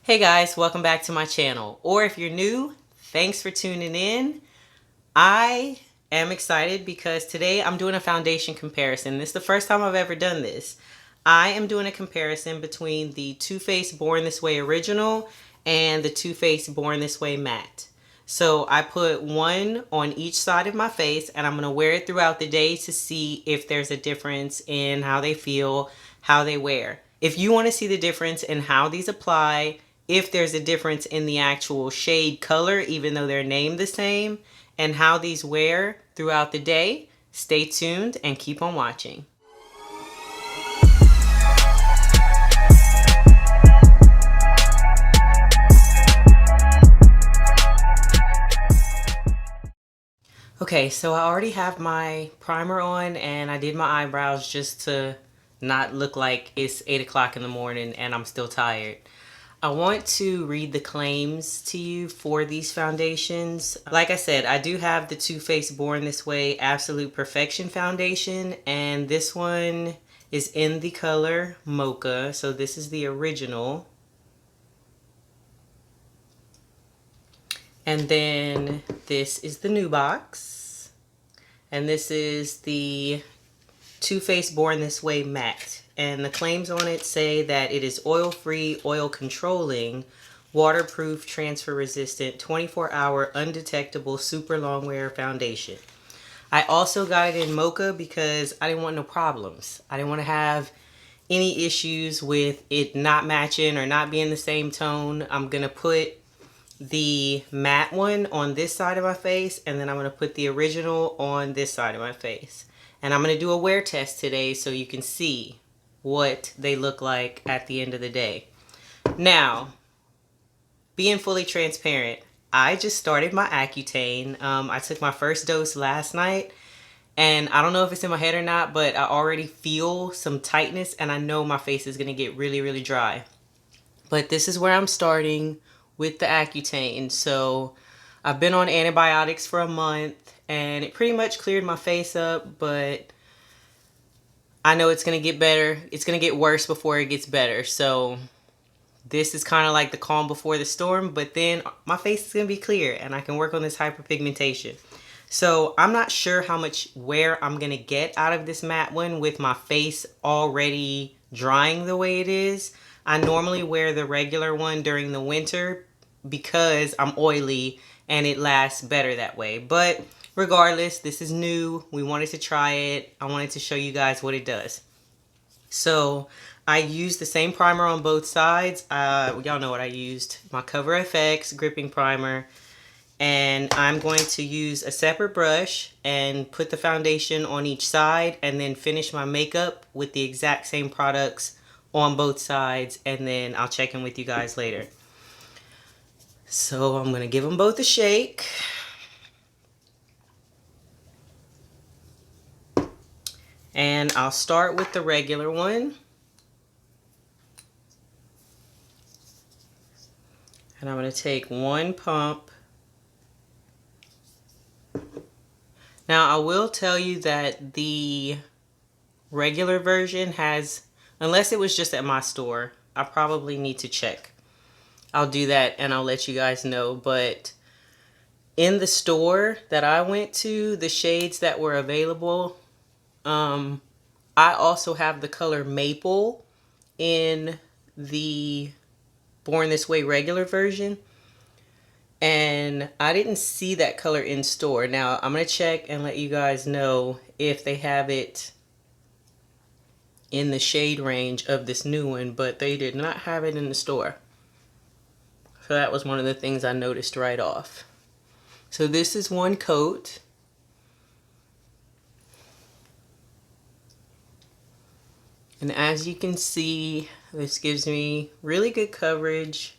Hey guys, welcome back to my channel. Or if you're new, thanks for tuning in. I am excited because today I'm doing a foundation comparison. This is the first time I've ever done this. I am doing a comparison between the Too Faced Born This Way Original and the Too Faced Born This Way Matte. So I put one on each side of my face and I'm going to wear it throughout the day to see if there's a difference in how they feel, how they wear. If you want to see the difference in how these apply, if there's a difference in the actual shade color, even though they're named the same, and how these wear throughout the day, stay tuned and keep on watching. Okay, so I already have my primer on and I did my eyebrows just to not look like it's 8 o'clock in the morning and I'm still tired. I want to read the claims to you for these foundations. Like I said, I do have the Too Faced Born This Way Absolute Perfection Foundation, and this one is in the color Mocha. So this is the original. And then this is the new box. And this is the Too Faced Born This Way Matte. And the claims on it say that it is oil-free, oil-controlling, waterproof, transfer-resistant, 24-hour, undetectable, super long-wear foundation. I also got it in Mocha because I didn't want no problems. I didn't want to have any issues with it not matching or not being the same tone. I'm going to put the matte one on this side of my face, and then I'm going to put the original on this side of my face. And I'm going to do a wear test today so you can see what they look like at the end of the day. Now, being fully transparent, I just started my Accutane. I took my first dose last night, and I don't know if it's in my head or not, but I already feel some tightness, and I know my face is going to get really, really dry. But this is where I'm starting with the Accutane. So I've been on antibiotics for a month and it pretty much cleared my face up, but I know it's going to get better. It's going to get worse before it gets better. So this is kind of like the calm before the storm, but then my face is going to be clear and I can work on this hyperpigmentation. So I'm not sure how much wear I'm going to get out of this matte one with my face already drying the way it is. I normally wear the regular one during the winter because I'm oily and it lasts better that way. But regardless, this is new. We wanted to try it. I wanted to show you guys what it does. So I used the same primer on both sides. Y'all know what I used. My Cover FX gripping primer. And I'm going to use a separate brush and put the foundation on each side and then finish my makeup with the exact same products on both sides, and then I'll check in with you guys later. So I'm going to give them both a shake. And I'll start with the regular one. And I'm going to take one pump. Now I will tell you that the regular version has, unless it was just at my store, I probably need to check. I'll do that and I'll let you guys know. But in the store that I went to, the shades that were available, I also have the color Maple in the Born This Way regular version. And I didn't see that color in store. Now I'm going to check and let you guys know if they have it in the shade range of this new one, but they did not have it in the store. So that was one of the things I noticed right off. So this is one coat. And as you can see, this gives me really good coverage.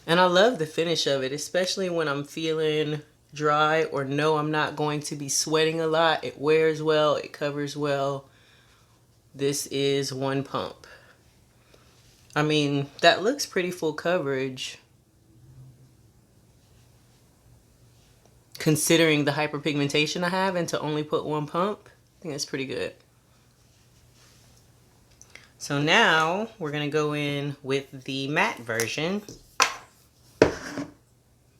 And I love the finish of it, especially when I'm feeling dry or know I'm not going to be sweating a lot. It wears well, it covers well. This is one pump. I mean, that looks pretty full coverage considering the hyperpigmentation I have, and to only put one pump, I think that's pretty good. So now we're gonna go in with the matte version.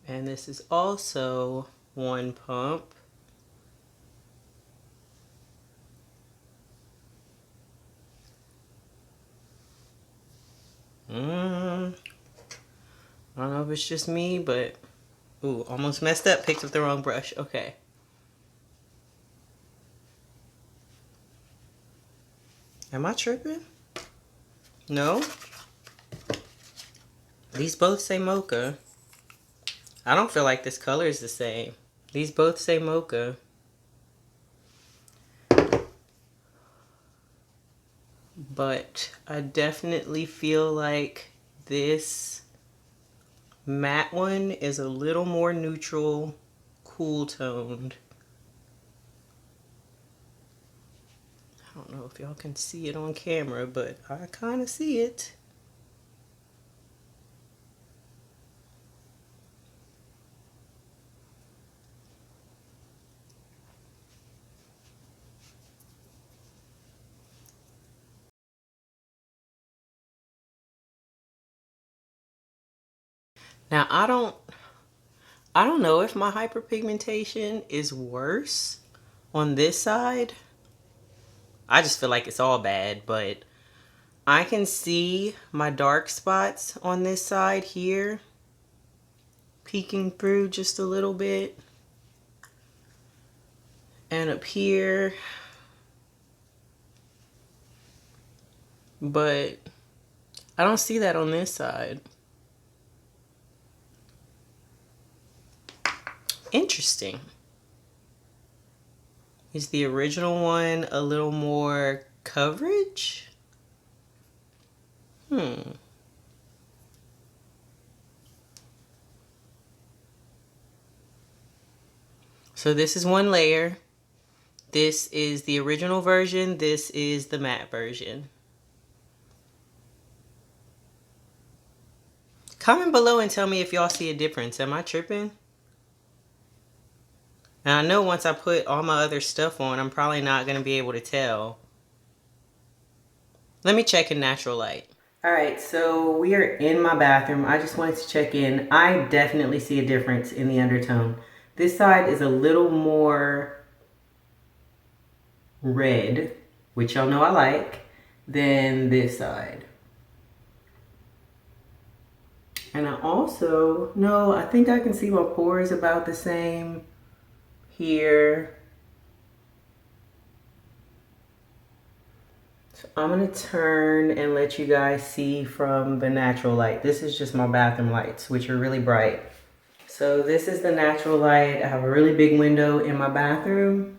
And this is also one pump. I don't know if it's just me, but ooh, almost messed up, picked up the wrong brush. Okay. Am I tripping? No? These both say Mocha. I don't feel like this color is the same. These both say Mocha. But I definitely feel like this matte one is a little more neutral, cool toned. I don't know if y'all can see it on camera, but I kind of see it. Now I don't know if my hyperpigmentation is worse on this side. I just feel like it's all bad, but I can see my dark spots on this side here peeking through just a little bit. And up here. But I don't see that on this side. Interesting. Is the original one a little more coverage? So this is one layer. This is the original version. This is the matte version. Comment below and tell me if y'all see a difference. Am I tripping? And I know once I put all my other stuff on, I'm probably not going to be able to tell. Let me check in natural light. Alright, so we are in my bathroom. I just wanted to check in. I definitely see a difference in the undertone. This side is a little more red, which y'all know I like, than this side. And I also, no, I think I can see my pores about the same here. So I'm gonna turn and let you guys see from the natural light. This is just my bathroom lights, which are really bright. So this is the natural light. I have a really big window in my bathroom.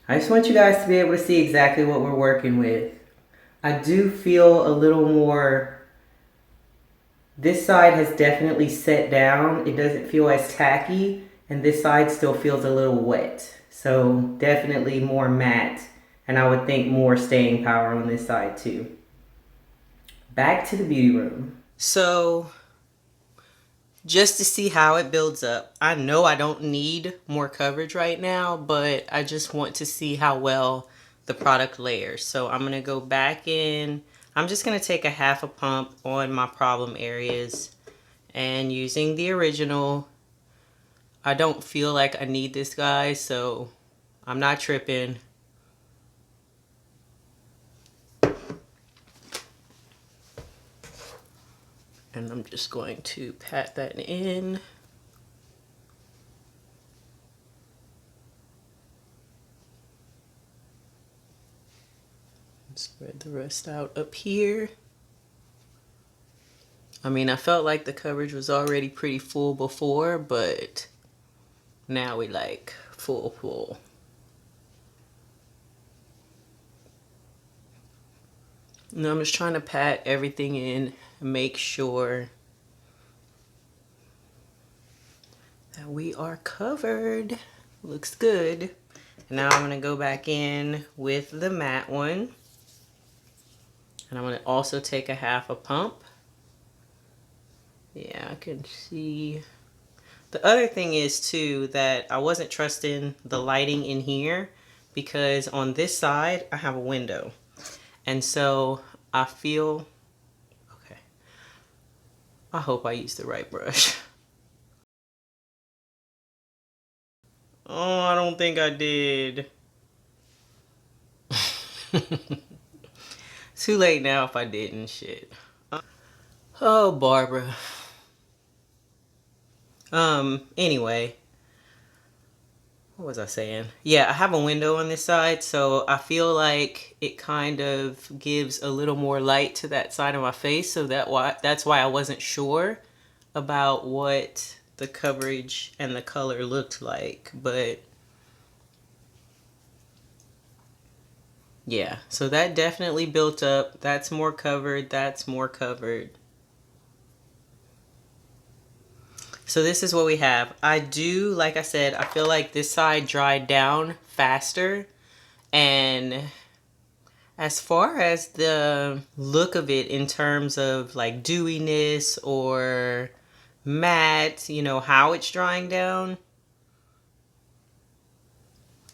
I just want you guys to be able to see exactly what we're working with. I do feel a little more, this side has definitely set down. It doesn't feel as tacky, and this side still feels a little wet. So definitely more matte, and I would think more staying power on this side too. Back to the beauty room. So just to see how it builds up. I know I don't need more coverage right now, but I just want to see how well the product layers. So I'm going to go back in. I'm just going to take a half a pump on my problem areas, and using the original. I don't feel like I need this, guys, so I'm not tripping. And I'm just going to pat that in. Spread the rest out up here. I mean, I felt like the coverage was already pretty full before, but now we like full. And I'm just trying to pat everything in and make sure that we are covered. Looks good. And now I'm going to go back in with the matte one. And I'm going to also take a half a pump. Yeah, I can see The other thing is too that I wasn't trusting the lighting in here because on this side I have a window. And so I feel, okay, I hope I used the right brush. Oh, I don't think I did. Too late now if I didn't, shit. Oh, Barbara. Anyway. What was I saying? Yeah, I have a window on this side, so I feel like it kind of gives a little more light to that side of my face, so that's why I wasn't sure about what the coverage and the color looked like, but yeah, so that definitely built up. That's more covered, that's more covered. So this is what we have. I do, like I said, I feel like this side dried down faster, and as far as the look of it in terms of like dewiness or matte, you know, how it's drying down,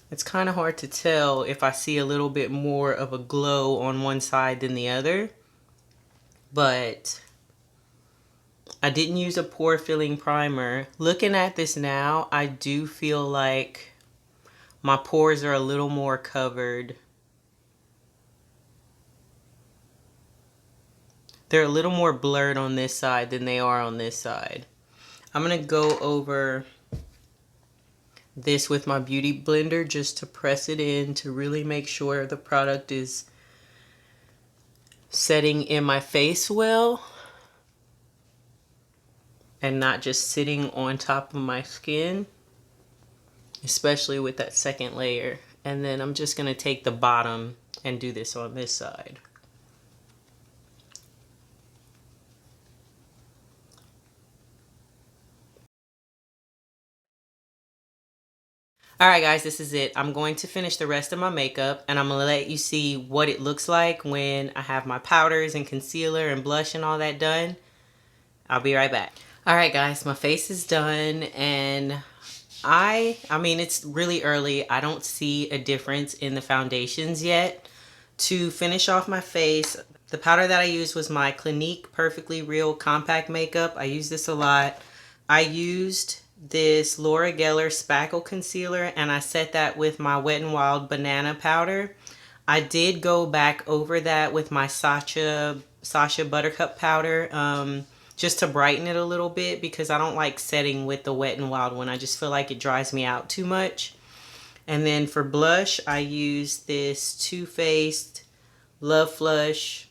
it's kind of hard to tell if I see a little bit more of a glow on one side than the other. But I didn't use a pore filling primer. Looking at this now, I do feel like my pores are a little more covered. They're a little more blurred on this side than they are on this side. I'm going to go over this with my beauty blender just to press it in to really make sure the product is setting in my face well and not just sitting on top of my skin, especially with that second layer. And then I'm just going to take the bottom and do this on this side. Alright guys, this is it. I'm going to finish the rest of my makeup and I'm going to let you see what it looks like when I have my powders and concealer and blush and all that done. I'll be right back. Alright guys, my face is done and I mean it's really early. I don't see a difference in the foundations yet. To finish off my face, the powder that I used was my Clinique Perfectly Real Compact Makeup. I use this a lot. I used this Laura Geller Spackle Concealer and I set that with my Wet n Wild Banana Powder. I did go back over that with my Sacha Buttercup Powder just to brighten it a little bit because I don't like setting with the Wet n Wild one. I just feel like it dries me out too much. And then for blush, I used this Too Faced Love Flush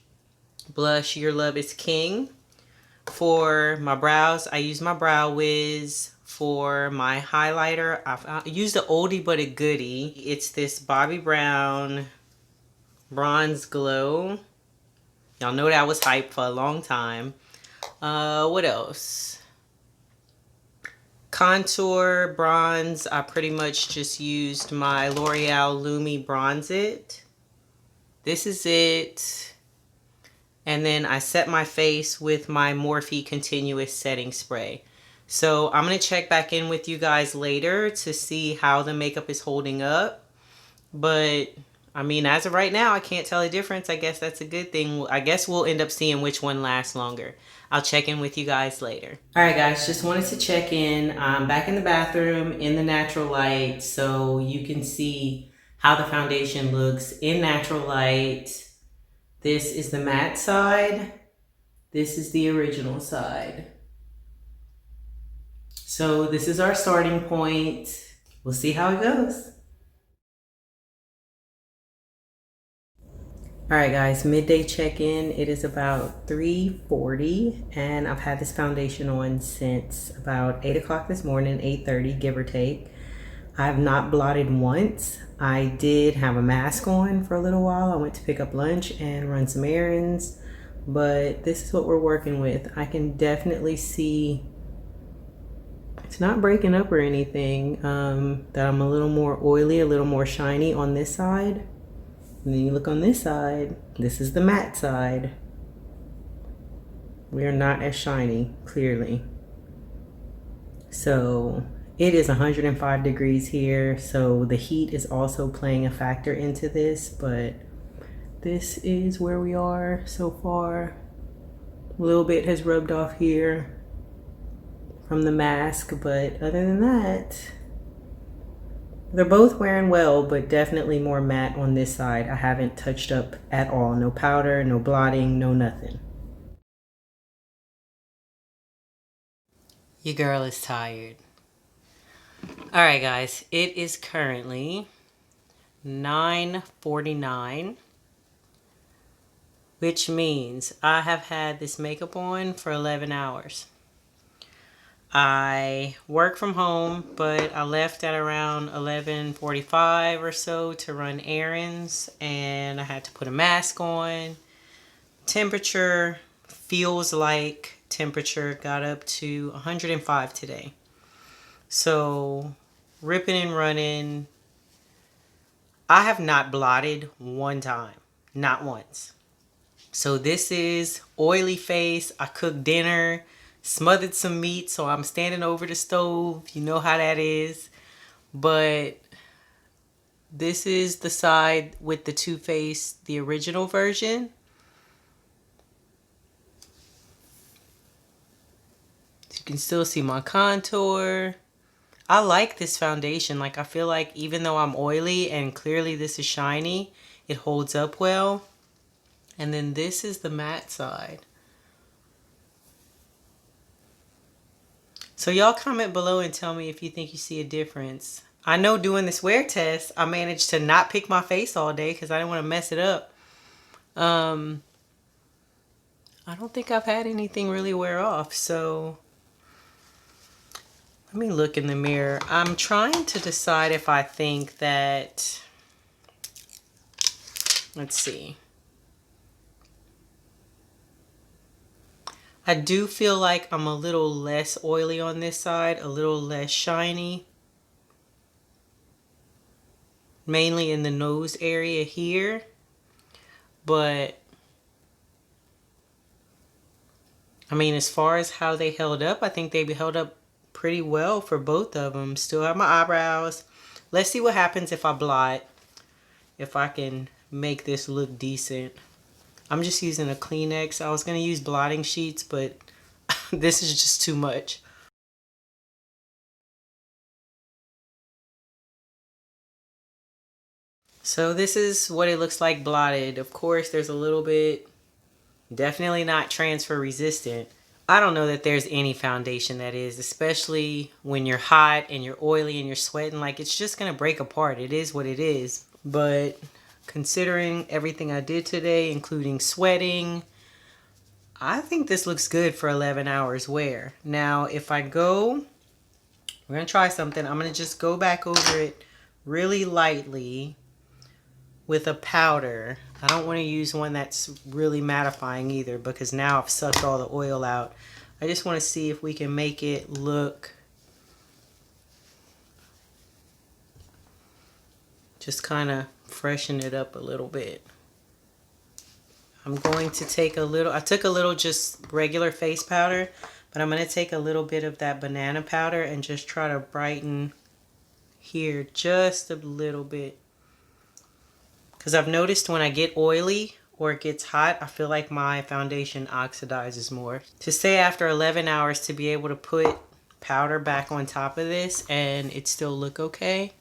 Blush Your Love is King. For my brows, I use my Brow Wiz. For my highlighter, I used an oldie but a goodie. It's this Bobbi Brown Bronze Glow. Y'all know that was hyped for a long time. What else? Contour, bronze, I pretty much just used my L'Oreal Lumi Bronze It. This is it. And then I set my face with my Morphe Continuous Setting Spray. So I'm going to check back in with you guys later to see how the makeup is holding up. But, I mean, as of right now, I can't tell a difference. I guess that's a good thing. I guess we'll end up seeing which one lasts longer. I'll check in with you guys later. Alright guys, just wanted to check in. I'm back in the bathroom in the natural light so you can see how the foundation looks in natural light. This is the matte side. This is the original side. So this is our starting point. We'll see how it goes. Alright guys, midday check-in. It is about 3:40 and I've had this foundation on since about 8 o'clock this morning, 8:30 give or take. I have not blotted once. I did have a mask on for a little while. I went to pick up lunch and run some errands, but this is what we're working with. I can definitely see it's not breaking up or anything, that I'm a little more oily, a little more shiny on this side. And then you look on this side, this is the matte side. We are not as shiny, clearly. So it is 105 degrees here, so the heat is also playing a factor into this, but this is where we are so far. A little bit has rubbed off here from the mask, but other than that, they're both wearing well, but definitely more matte on this side. I haven't touched up at all. No powder, no blotting, no nothing. Your girl is tired. All right, guys, it is currently 9:49, which means I have had this makeup on for 11 hours. I work from home, but I left at around 11:45 or so to run errands, and I had to put a mask on. Temperature feels like temperature got up to 105 today. So, ripping and running. I have not blotted one time, not once. So this is oily face. I cooked dinner, smothered some meat, so I'm standing over the stove. You know how that is. But this is the side with the Too Faced, the original version. You can still see my contour. I like this foundation. Like, I feel like even though I'm oily and clearly this is shiny, it holds up well. And then this is the matte side. So y'all comment below and tell me if you think you see a difference. I know doing this wear test, I managed to not pick my face all day because I didn't want to mess it up. I don't think I've had anything really wear off. So let me look in the mirror. I'm trying to decide if I think that, let's see. I do feel like I'm a little less oily on this side, a little less shiny. Mainly in the nose area here. But, I mean, as far as how they held up, I think they held up pretty well for both of them. Still have my eyebrows. Let's see what happens if I blot. If I can make this look decent. I'm just using a Kleenex. I was going to use blotting sheets, but this is just too much. So this is what it looks like blotted. Of course, there's a little bit, definitely not transfer resistant. I don't know that there's any foundation that is, especially when you're hot and you're oily and you're sweating. Like, it's just going to break apart. It is what it is. But considering everything I did today, including sweating, I think this looks good for 11 hours wear. Now, if I go, we're going to try something. I'm going to just go back over it really lightly with a powder. I don't want to use one that's really mattifying either because now I've sucked all the oil out. I just want to see if we can make it look, just kind of freshen it up a little bit. I'm going to take a little, I took a little just regular face powder, but I'm going to take a little bit of that banana powder and just try to brighten here just a little bit. Because I've noticed when I get oily or it gets hot, I feel like my foundation oxidizes more. To say after 11 hours to be able to put powder back on top of this and it still look okay.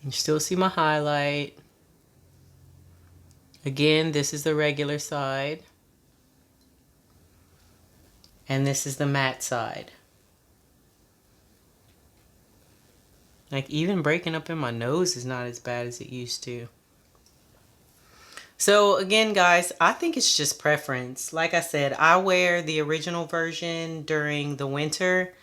You still see my highlight. Again, this is the regular side. And this is the matte side. Like, even breaking up in my nose is not as bad as it used to. So again, guys, I think it's just preference. Like I said, I wear the original version during the winter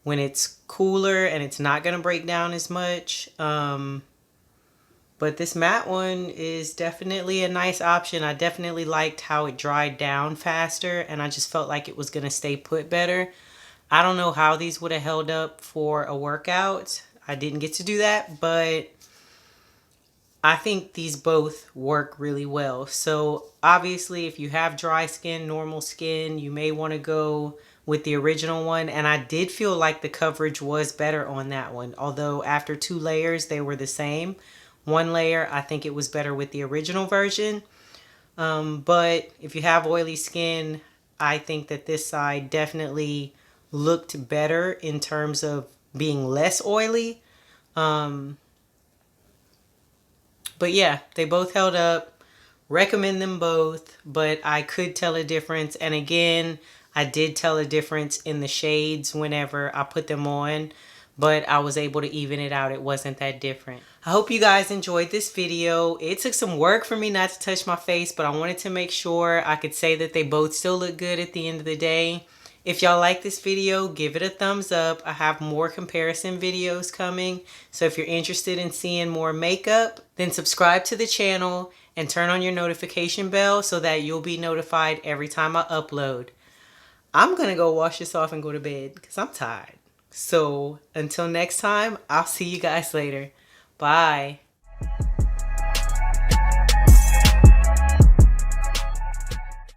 when it's cooler and it's not going to break down as much. But this matte one is definitely a nice option. I definitely liked how it dried down faster and I just felt like it was going to stay put better. I don't know how these would have held up for a workout. I didn't get to do that, but I think these both work really well. So obviously if you have dry skin, normal skin, you may want to go with the original one, and I did feel like the coverage was better on that one. Although after 2 layers they were the same. 1 layer, I think it was better with the original version. But if you have oily skin, I think that this side definitely looked better in terms of being less oily. But yeah, they both held up. Recommend them both, but I could tell a difference. And again, I did tell a difference in the shades whenever I put them on, but I was able to even it out. It wasn't that different. I hope you guys enjoyed this video. It took some work for me not to touch my face, but I wanted to make sure I could say that they both still look good at the end of the day. If y'all like this video, give it a thumbs up. I have more comparison videos coming. So if you're interested in seeing more makeup, then subscribe to the channel and turn on your notification bell so that you'll be notified every time I upload. I'm going to go wash this off and go to bed because I'm tired. So until next time, I'll see you guys later. Bye.